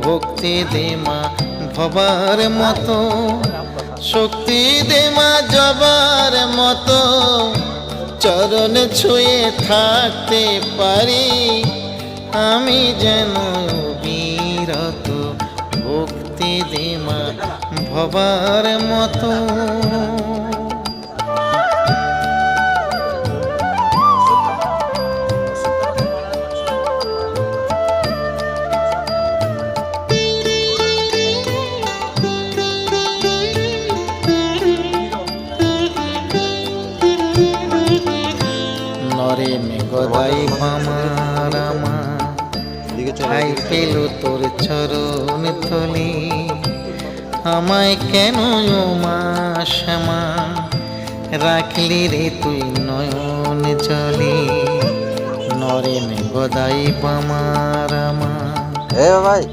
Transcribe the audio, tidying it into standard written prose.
ভক্তি দে মা ভবার মতো, শক্তি দে মা জবার মতো, চরণ ছুঁয়ে থাকতে পারি আমি যেন বিরত। ভক্তি দে মা ভবার মতো। নরেন গদাই আমার ঠাই পেল তোর চরণ তলে, আমায় কেন ও মা শ্যামা রাখলি রে তুই নয়ন জলে। নরেন গদাই আমার ভাই